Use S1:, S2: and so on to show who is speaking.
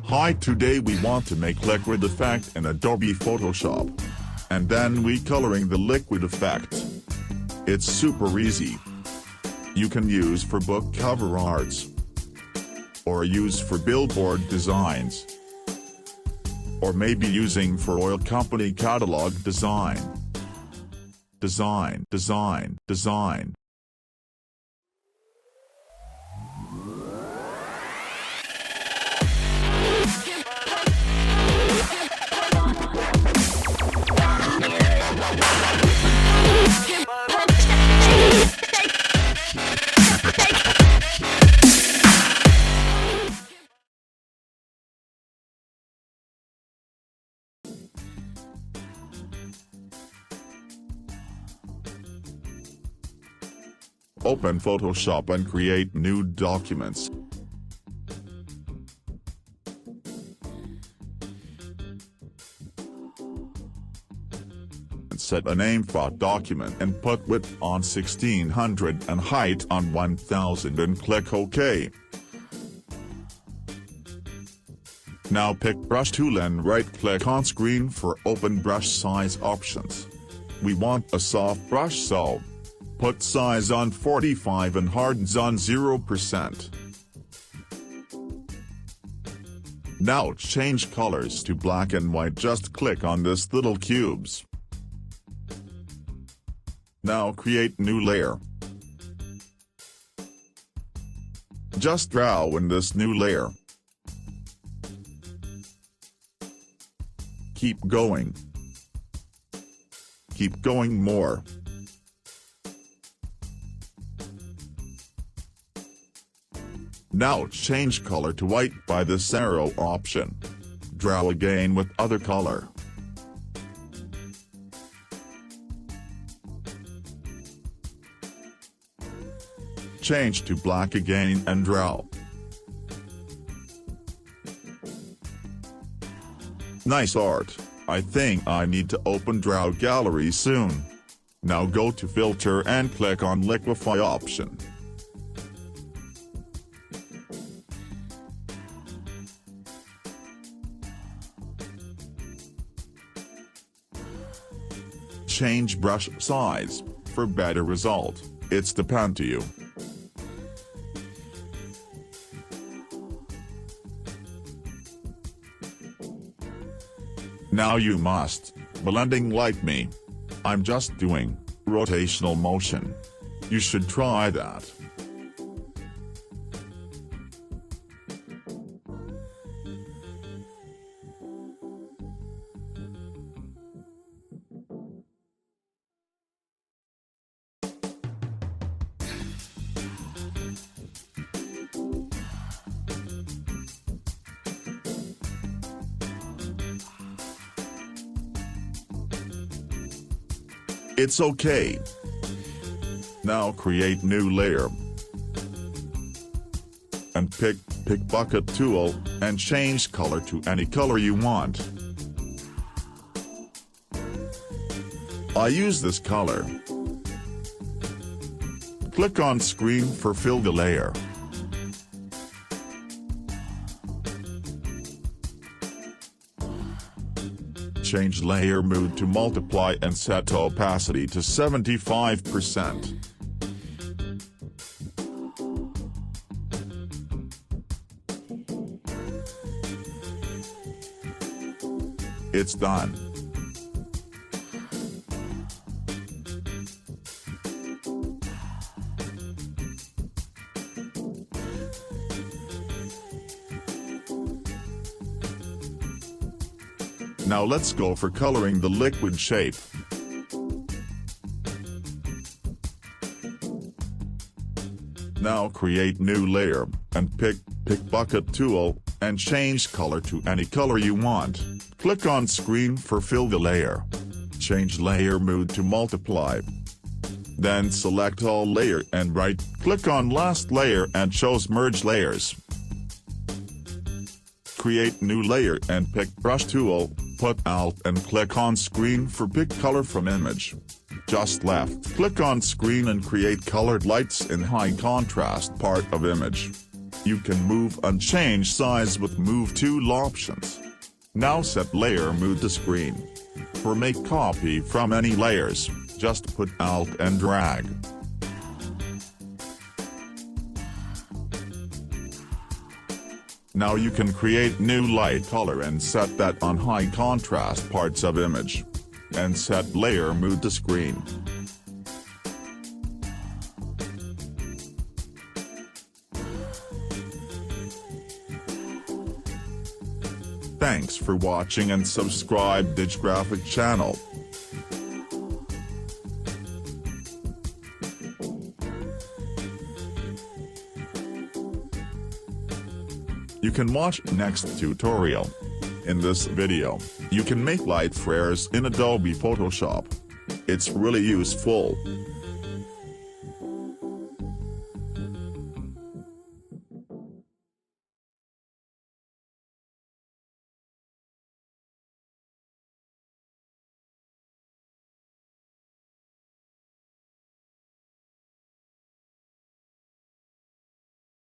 S1: Hi, today we want to make liquid effect in Adobe Photoshop. And then we coloring the liquid effect. It's super easy. You can use for book cover arts. Or use for billboard designs. Or maybe using for oil company catalog design. Design. Open Photoshop and create new documents. Set a name for document and put width on 1600 and height on 1000 and click OK. Now pick brush tool and right-click on screen for open brush size options. We want a soft brush, so put size on 45 and hardness on 0%. Now change colors to black and white, just click on this little cubes. Now create new layer. Just draw in this new layer. Keep going. Keep going more. Now change color to white by this arrow option. Draw again with other color. Change to black again and draw. Nice art. I think I need to open Draw Gallery soon. Now go to Filter and click on Liquify option. Change brush size. For better result, it's depend to you. Now you must blending like me. I'm just doing rotational motion. You should try that. It's okay. Now create new layer. And pick bucket tool, and change color to any color you want. I use this color. Click on screen for fill the layer. Change layer mode to multiply and set opacity to 75%. It's done. Now let's go for coloring the liquid shape. Now create new layer, and pick bucket tool, and change color to any color you want. Click on screen for fill the layer. Change layer mode to multiply. Then select all layer and right-click on last layer and shows merge layers. Create new layer and pick brush tool. Put Alt and click on screen for pick color from image. Just left click on screen and create colored lights in high contrast part of image. You can move and change size with Move Tool options. Now set layer mode to screen. For make copy from any layers, just put Alt and drag. Now you can create new light color and set that on high contrast parts of image. And set layer mode to screen. Thanks for watching and subscribe digigraphic channel. You can watch next tutorial. In this video, you can make light flares in Adobe Photoshop. It's really useful.